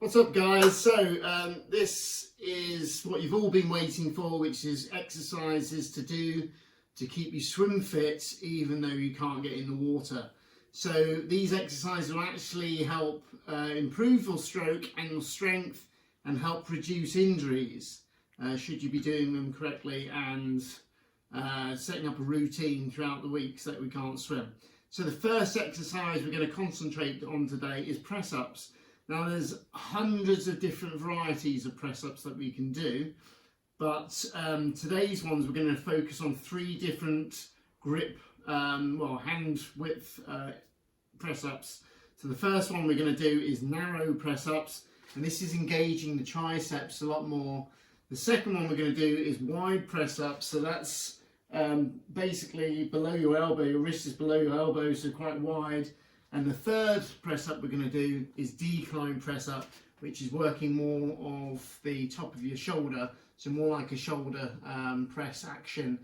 What's up, guys? So this is what you've all been waiting for, which is exercises to do to keep you swim fit even though you can't get in the water. So these exercises will actually help improve your stroke and your strength and help reduce injuries should you be doing them correctly and setting up a routine throughout the week so that we can't swim. So the first exercise we're going to concentrate on today is press-ups. Now there's hundreds of different varieties of press-ups that we can do, but today's ones we're going to focus on 3 different grip, hand width press-ups. So the first one we're going to do is narrow press-ups, and this is engaging the triceps a lot more. The second one we're going to do is wide press-ups, so that's basically below your elbow, your wrist is below your elbow, so quite wide. And the third press up we're going to do is decline press up, which is working more of the top of your shoulder, so more like a shoulder press action,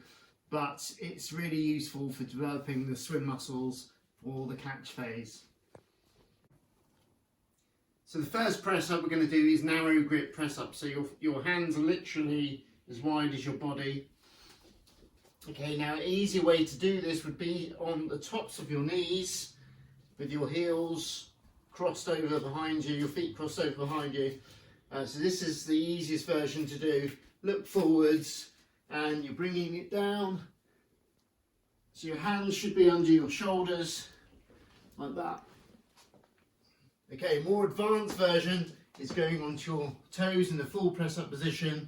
but it's really useful for developing the swim muscles for the catch phase. So the first press up we're going to do is narrow grip press up, so your hands are literally as wide as your body. Okay, now an easy way to do this would be on the tops of your knees, with your heels crossed over behind you, your feet crossed over behind you. So this is the easiest version to do. Look forwards and you're bringing it down. So your hands should be under your shoulders, like that. Okay, more advanced version is going onto your toes in the full press up position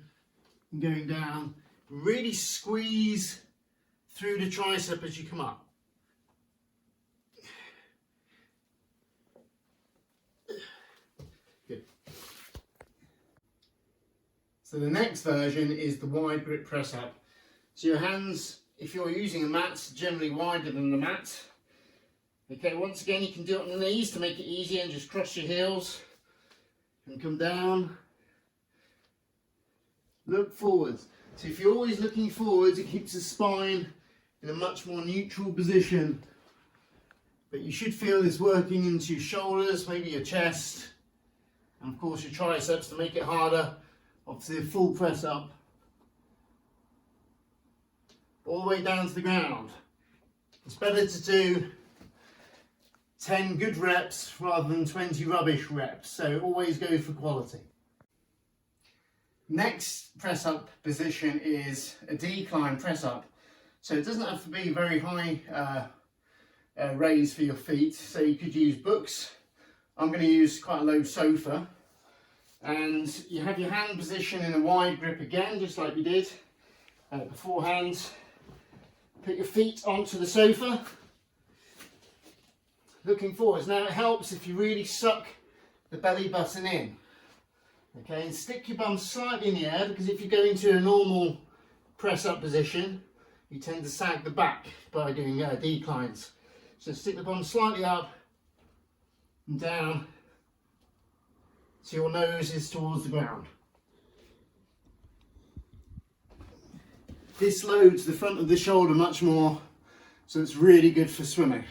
and going down. Really squeeze through the tricep as you come up. So the next version is the wide grip press up. So your hands, if you're using a mat, generally wider than the mat. Okay, once again you can do it on the knees to make it easier, and just cross your heels and come down. Look forwards. So if you're always looking forwards, it keeps the spine in a much more neutral position. But you should feel this working into your shoulders, maybe your chest, and of course your triceps to make it harder. Obviously a full press up, all the way down to the ground. It's better to do 10 good reps rather than 20 rubbish reps, so always go for quality. Next press up position is a decline press up. So it doesn't have to be very high raise for your feet, so you could use books. I'm going to use quite a low sofa. And you have your hand position in a wide grip again, just like we did beforehand. Put your feet onto the sofa, looking forwards. Now it helps if you really suck the belly button in. Okay, and stick your bum slightly in the air, because if you go into a normal press up position, you tend to sag the back by doing declines. So stick the bum slightly up and down, so your nose is towards the ground. This loads the front of the shoulder much more, so it's really good for swimming.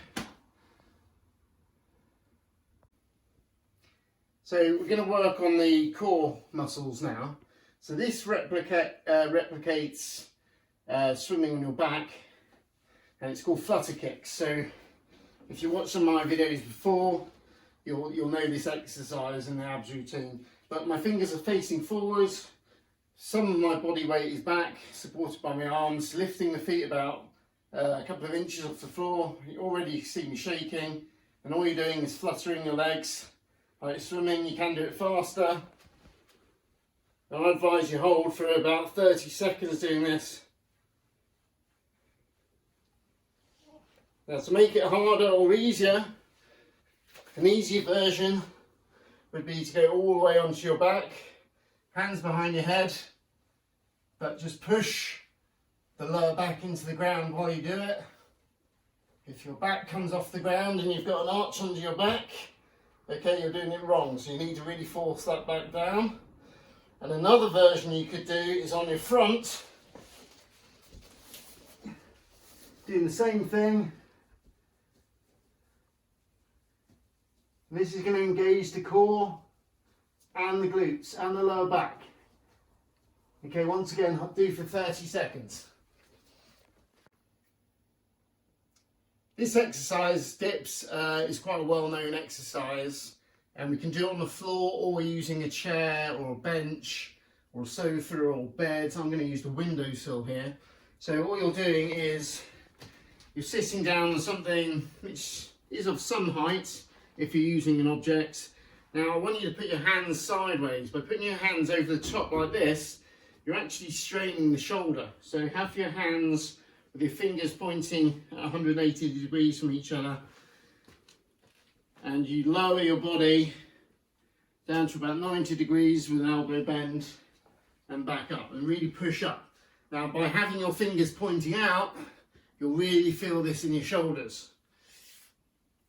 So we're going to work on the core muscles now. So this replicates swimming on your back, and it's called flutter kicks. So if you watched some of my videos before, you'll know this exercise in the abs routine. But my fingers are facing forwards, some of my body weight is back, supported by my arms, lifting the feet about a couple of inches off the floor. You already see me shaking, and all you're doing is fluttering your legs. Like swimming, you can do it faster. And I advise you hold for about 30 seconds doing this. Now to make it harder or easier, an easier version would be to go all the way onto your back, hands behind your head, but just push the lower back into the ground while you do it. If your back comes off the ground and you've got an arch under your back, okay, you're doing it wrong, so you need to really force that back down. And another version you could do is on your front, doing the same thing. This is going to engage the core, and the glutes and the lower back. Okay, once again, do for 30 seconds. This exercise, dips, is quite a well-known exercise, and we can do it on the floor or using a chair or a bench or a sofa or bed. I'm going to use the windowsill here. So all you're doing is you're sitting down on something which is of some height if you're using an object. Now I want you to put your hands sideways. By putting your hands over the top like this, you're actually straightening the shoulder. So have your hands with your fingers pointing at 180 degrees from each other, and you lower your body down to about 90 degrees with an elbow bend and back up, and really push up. Now by having your fingers pointing out, you'll really feel this in your shoulders.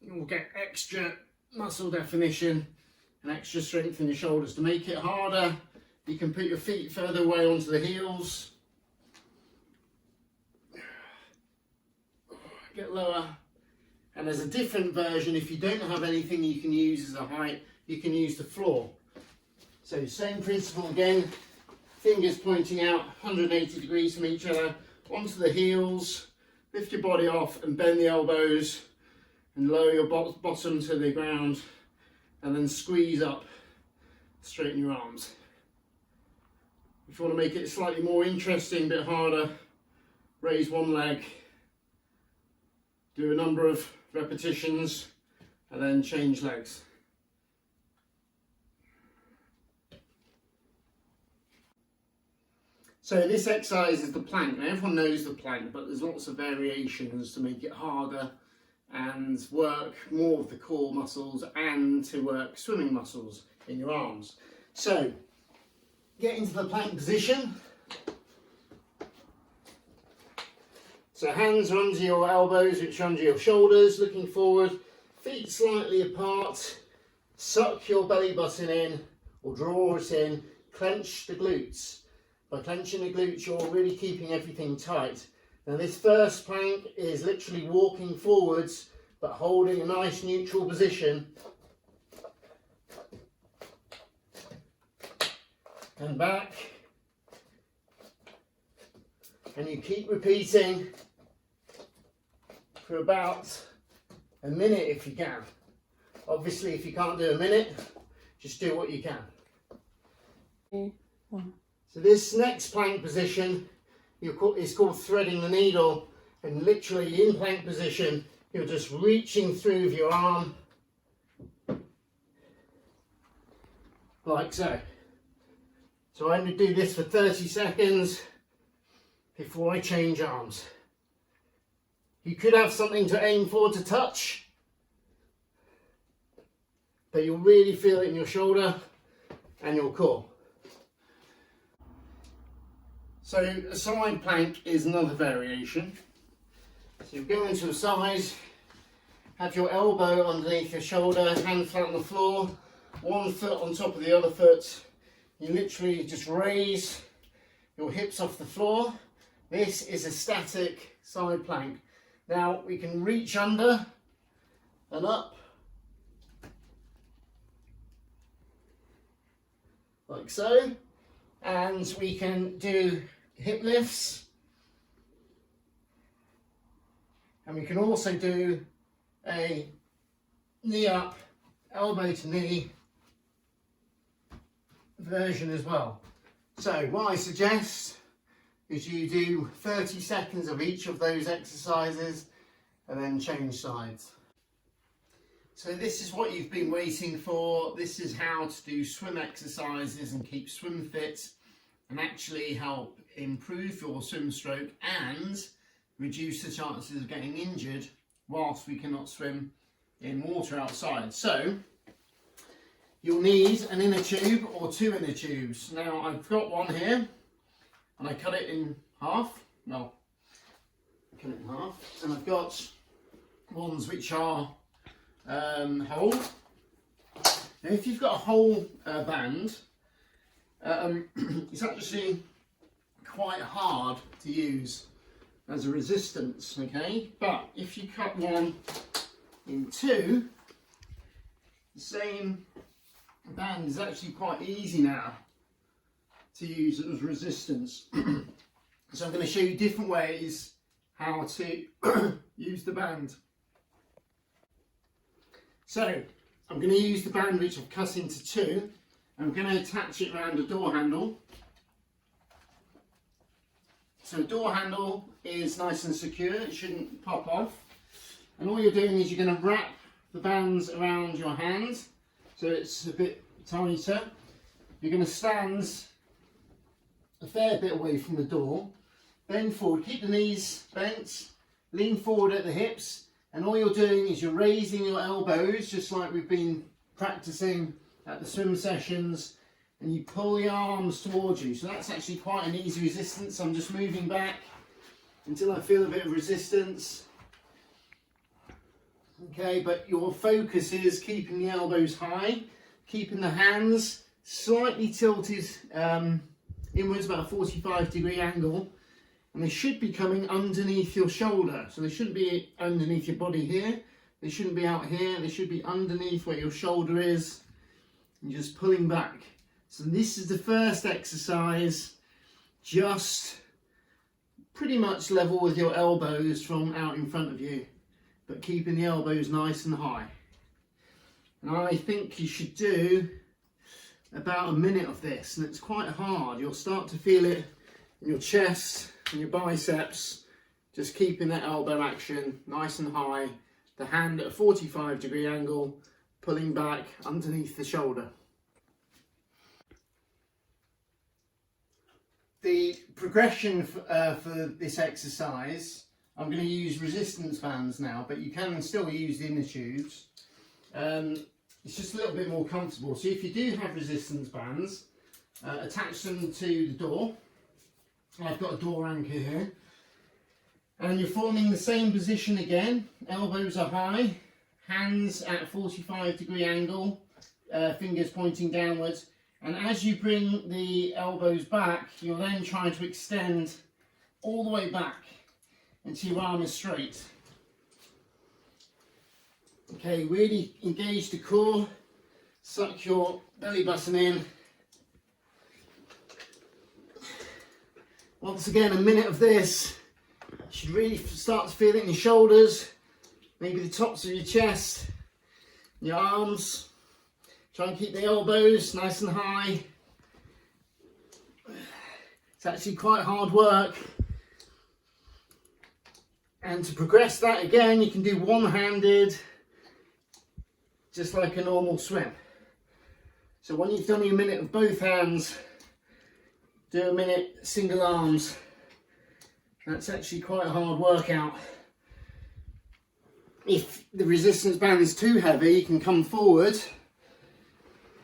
You'll get extra muscle definition and extra strength in your shoulders. To make it harder, you can put your feet further away onto the heels. Get lower. And there's a different version. If you don't have anything you can use as a height, you can use the floor. So same principle again, fingers pointing out 180 degrees from each other, onto the heels, lift your body off and bend the elbows and lower your bottom to the ground, and then squeeze up, straighten your arms. If you want to make it slightly more interesting, a bit harder, raise one leg, do a number of repetitions, and then change legs. So this exercise is the plank. Now everyone knows the plank, but there's lots of variations to make it harder and work more of the core muscles and to work swimming muscles in your arms. So get into the plank position. So hands are under your elbows, which are under your shoulders, looking forward, feet slightly apart, suck your belly button in or draw it in, clench the glutes. By clenching the glutes, you're really keeping everything tight. Now this first plank is literally walking forwards, but holding a nice neutral position. And back. And you keep repeating for about a minute if you can. Obviously, if you can't do a minute, just do what you can. So this next plank position is called threading the needle, and literally in plank position, you're just reaching through with your arm, like so. So I'm going to do this for 30 seconds before I change arms. You could have something to aim for to touch, but you'll really feel it in your shoulder and your core. So a side plank is another variation. So you go into a side, have your elbow underneath your shoulder, hand flat on the floor, one foot on top of the other foot. You literally just raise your hips off the floor. This is a static side plank. Now we can reach under and up, like so, and we can do hip lifts, and we can also do a knee up, elbow to knee version as well. So what I suggest is you do 30 seconds of each of those exercises and then change sides. So this is what you've been waiting for. This is how to do swim exercises and keep swim fit and actually help improve your swim stroke and reduce the chances of getting injured whilst we cannot swim in water outside. So you'll need an inner tube or two inner tubes. Now I've got one here and I cut it in half. Well, cut it in half, and I've got ones which are whole. Now if you've got a whole band, it's actually quite hard to use as a resistance, okay? But if you cut one in two, the same the band is actually quite easy now to use as resistance. So I'm going to show you different ways how to use the band. So I'm going to use the band which I've cut into two. I'm going to attach it around a door handle. So the door handle is nice and secure, it shouldn't pop off. And all you're doing is you're going to wrap the bands around your hand so it's a bit tighter. You're going to stand a fair bit away from the door, bend forward, keep the knees bent, lean forward at the hips, and all you're doing is you're raising your elbows just like we've been practicing at the swim sessions, and you pull the arms towards you. So that's actually quite an easy resistance. I'm just moving back until I feel a bit of resistance. Okay, but your focus is keeping the elbows high, keeping the hands slightly tilted inwards, about a 45-degree angle, and they should be coming underneath your shoulder. So they shouldn't be underneath your body here, they shouldn't be out here, they should be underneath where your shoulder is. And just pulling back. So this is the first exercise, just pretty much level with your elbows from out in front of you, but keeping the elbows nice and high. And I think you should do about a minute of this, and it's quite hard. You'll start to feel it in your chest and your biceps, just keeping that elbow action nice and high, the hand at a 45-degree angle, pulling back underneath the shoulder. The progression for this exercise, I'm going to use resistance bands now, but you can still use the inner tubes. It's just a little bit more comfortable. So if you do have resistance bands, attach them to the door. I've got a door anchor here. And you're forming the same position again. Elbows are high, hands at a 45-degree angle, fingers pointing downwards. And as you bring the elbows back, you're then trying to extend all the way back until your arm is straight. Okay, really engage the core, suck your belly button in. Once again, a minute of this. You should really start to feel it in your shoulders, maybe the tops of your chest, your arms. Try and keep the elbows nice and high. It's actually quite hard work. And to progress that again, you can do one-handed, just like a normal swim. So when you've done your minute of both hands, do a minute single arms. That's actually quite a hard workout. If the resistance band is too heavy, you can come forward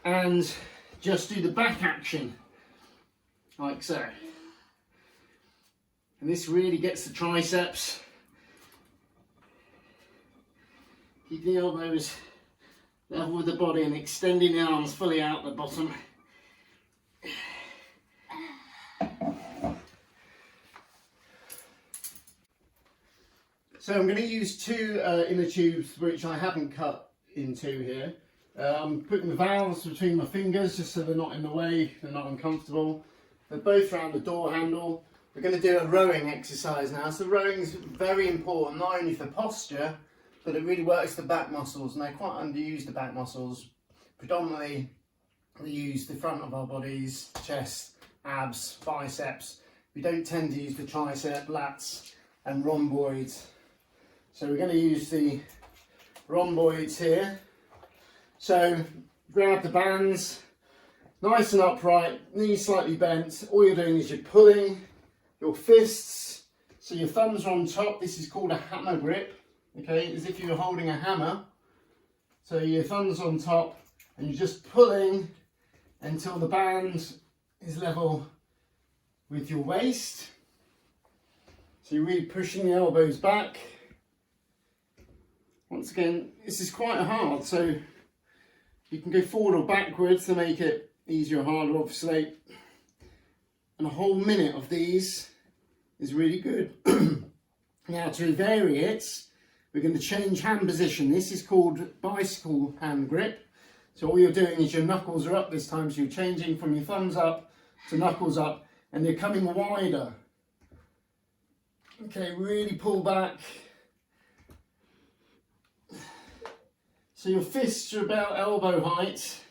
and just do the back action, like so. And this really gets the triceps. Keep the elbows level with the body and extending the arms fully out the bottom. So I'm going to use two inner tubes which I haven't cut into here. I'm putting the valves between my fingers just so they're not in the way, they're not uncomfortable. They're both around the door handle. We're going to do a rowing exercise now. So rowing is very important, not only for posture, but it really works the back muscles, and they're quite underused, the back muscles. Predominantly we use the front of our bodies, chest, abs, biceps. We don't tend to use the tricep, lats and rhomboids. So we're going to use the rhomboids here. So grab the bands, nice and upright, knees slightly bent. All you're doing is you're pulling your fists, so your thumbs are on top. This is called a hammer grip, okay, as if you were holding a hammer. So your thumbs on top, and you're just pulling until the band is level with your waist. So you're really pushing the elbows back. Once again, this is quite hard, so you can go forward or backwards to make it easier or harder, obviously. And a whole minute of these is really good. Now to vary it, we're going to change hand position. This is called bicycle hand grip. So all you're doing is your knuckles are up this time, so you're changing from your thumbs up to knuckles up, and they're coming wider. Okay, really pull back. So your fists are about elbow height.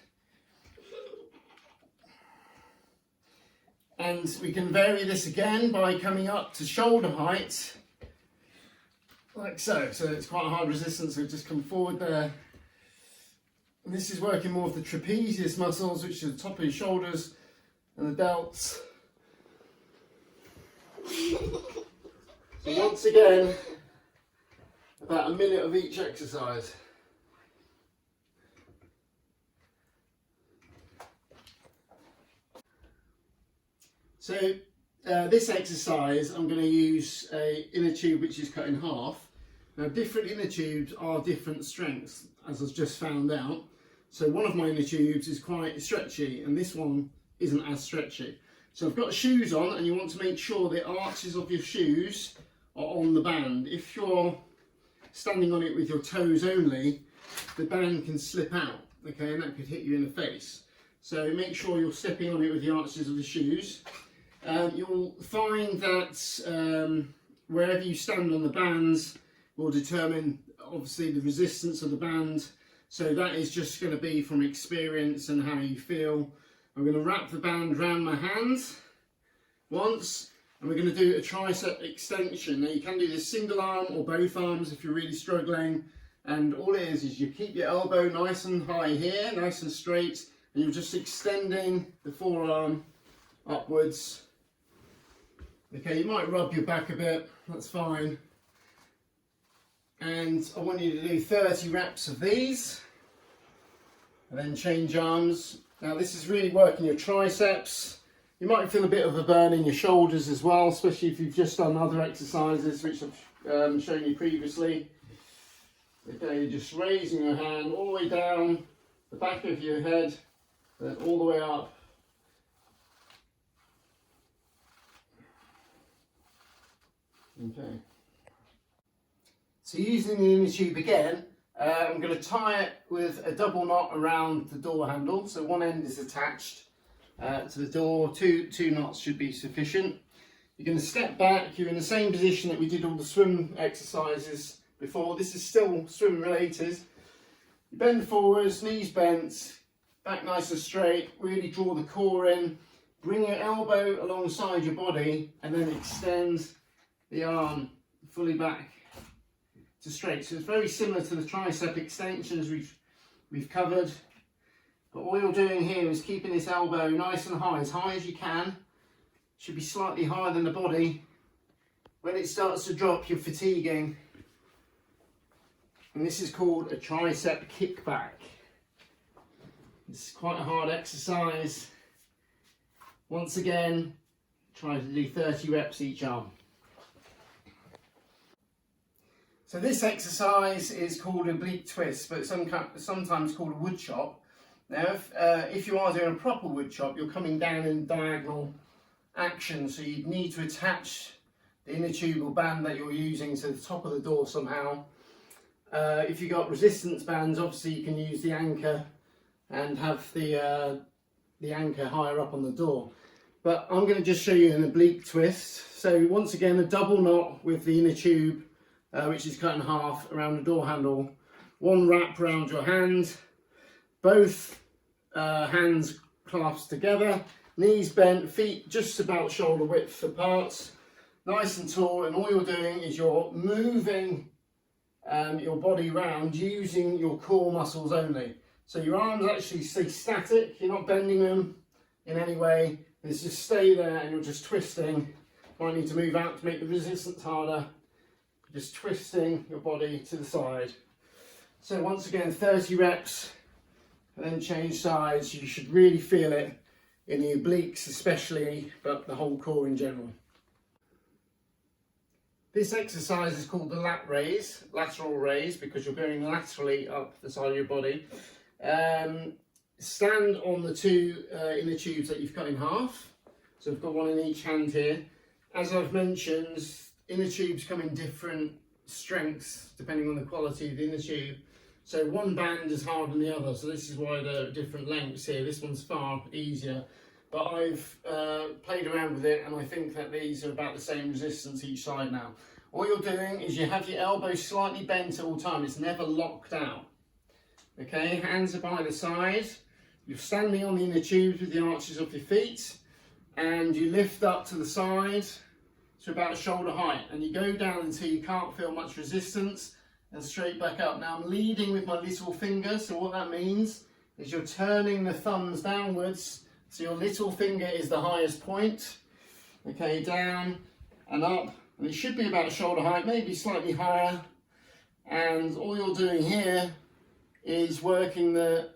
And we can vary this again by coming up to shoulder height, like so. So it's quite a hard resistance, so just come forward there. And this is working more of the trapezius muscles, which are the top of your shoulders and the delts. So once again, about a minute of each exercise. So this exercise, I'm going to use an inner tube which is cut in half. Now different inner tubes are different strengths, as I've just found out. So one of my inner tubes is quite stretchy and this one isn't as stretchy. So I've got shoes on, and you want to make sure the arches of your shoes are on the band. If you're standing on it with your toes only, the band can slip out, okay, and that could hit you in the face. So make sure you're stepping on it with the arches of the shoes. You'll find that wherever you stand on the bands will determine obviously the resistance of the band. So that is just going to be from experience and how you feel. I'm going to wrap the band around my hand once, and we're going to do a tricep extension. Now you can do this single arm or both arms if you're really struggling. And all it is you keep your elbow nice and high here, nice and straight, and you're just extending the forearm upwards. Okay, you might rub your back a bit, that's fine. And I want you to do 30 reps of these, and then change arms. Now this is really working your triceps. You might feel a bit of a burn in your shoulders as well, especially if you've just done other exercises which I've shown you previously. Okay, you're just raising your hand all the way down the back of your head, then all the way up. Okay. So using the inner tube again, I'm going to tie it with a double knot around the door handle. So one end is attached to the door, two knots should be sufficient. You're going to step back, you're in the same position that we did all the swim exercises before. This is still swim related. You bend forwards, knees bent, back nice and straight, really draw the core in, bring your elbow alongside your body, and then extend the arm fully back to straight. So it's very similar to the tricep extensions we've covered, but all you're doing here is keeping this elbow nice and high as you can. Should be slightly higher than the body. When it starts to drop, you're fatiguing, and this is called a tricep kickback. It's quite a hard exercise. Once again, try to do 30 reps each arm. So this exercise is called oblique twist, but sometimes called a wood chop. Now, if you are doing a proper wood chop, you're coming down in diagonal action, so you'd need to attach the inner tube or band that you're using to the top of the door somehow. If you've got resistance bands, obviously you can use the anchor and have the anchor higher up on the door. But I'm going to just show you an oblique twist. So once again, a double knot with the inner tube, which is cut in half around the door handle. One wrap around your hand, both hands clasped together, knees bent, feet just about shoulder width apart, nice and tall, and all you're doing is you're moving your body around using your core muscles only. So your arms actually stay static, you're not bending them in any way, it's just stay there and you're just twisting. Might need to move out to make the resistance harder. Just twisting your body to the side. So once again, 30 reps, and then change sides. You should really feel it in the obliques especially, but the whole core in general. This exercise is called the lat raise, lateral raise, because you're going laterally up the side of your body. Stand on the two inner tubes that you've cut in half. So I've got one in each hand here. As I've mentioned, inner tubes come in different strengths depending on the quality of the inner tube. So one band is harder than the other, so this is why they're different lengths here. This one's far easier, but I've played around with it and I think that these are about the same resistance each side now. All you're doing is you have your elbow slightly bent at all times, it's never locked out. Okay, hands are by the side, you're standing on the inner tubes with the arches of your feet, and you lift up to the side to about shoulder height, and you go down until you can't feel much resistance, and straight back up. Now I'm leading with my little finger, so what that means is you're turning the thumbs downwards, so your little finger is the highest point. Okay, down and up, and it should be about shoulder height, maybe slightly higher, and all you're doing here is working the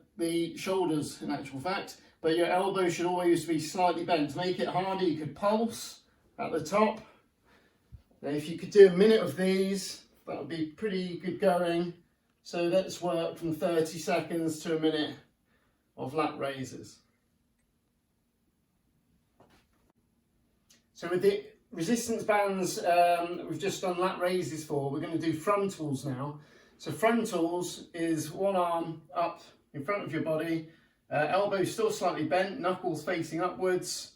shoulders in actual fact, but your elbow should always be slightly bent. To make it harder, you could pulse at the top. Now if you could do a minute of these, that would be pretty good going. So let's work from 30 seconds to a minute of lat raises. So with the resistance bands we've just done lat raises for, we're going to do frontals now. So frontals is one arm up in front of your body, elbow still slightly bent, knuckles facing upwards,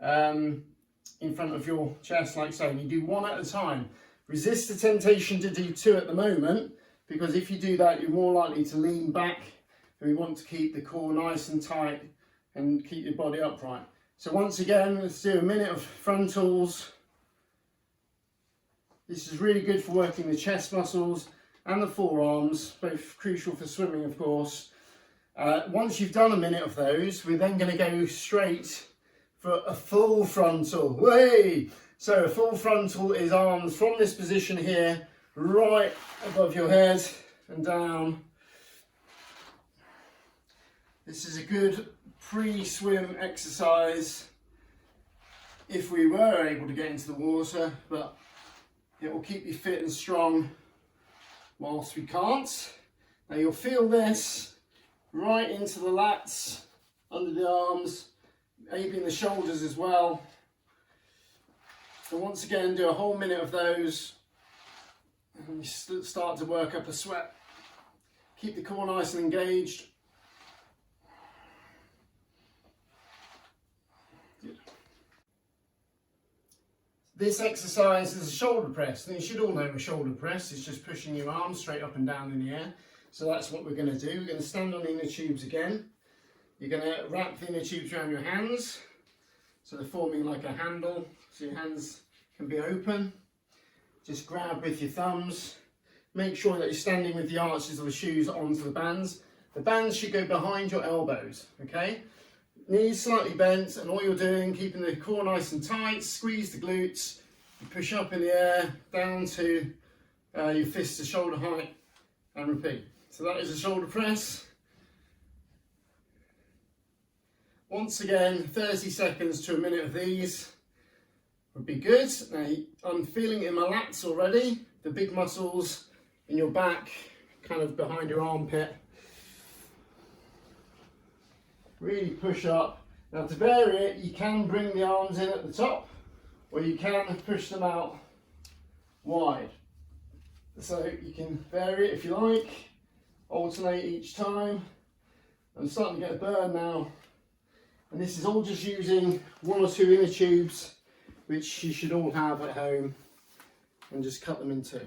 in front of your chest like so. And you do one at a time. Resist the temptation to do two at the moment, because if you do that you're more likely to lean back, and we want to keep the core nice and tight and keep your body upright. So once again, let's do a minute of frontals. This is really good for working the chest muscles and the forearms, both crucial for swimming of course. Once you've done a minute of those, we're then going to go straight for a full frontal. Way! So a full frontal is arms from this position here, right above your head and down. This is a good pre-swim exercise if we were able to get into the water, but it will keep you fit and strong whilst we can't. Now you'll feel this right into the lats, under the arms, maybe in the shoulders as well. So once again, do a whole minute of those, and you start to work up a sweat. Keep the core nice and engaged. Good. This exercise is a shoulder press, and you should all know a shoulder press is just pushing your arms straight up and down in the air. So that's what we're going to do. We're going to stand on the inner tubes again. You're going to wrap the inner tubes around your hands, so they're forming like a handle, so your hands can be open. Just grab with your thumbs. Make sure that you're standing with the arches of the shoes onto the bands. The bands should go behind your elbows, okay? Knees slightly bent, and all you're doing, keeping the core nice and tight, squeeze the glutes, you push up in the air, down to your fists to shoulder height, and repeat. So that is a shoulder press. Once again, 30 seconds to a minute of these would be good. Now, I'm feeling it in my lats already, the big muscles in your back, kind of behind your armpit. Really push up. Now to vary it, you can bring the arms in at the top, or you can push them out wide. So you can vary it if you like, alternate each time. I'm starting to get a burn now. And this is all just using one or two inner tubes, which you should all have at home, and just cut them in two.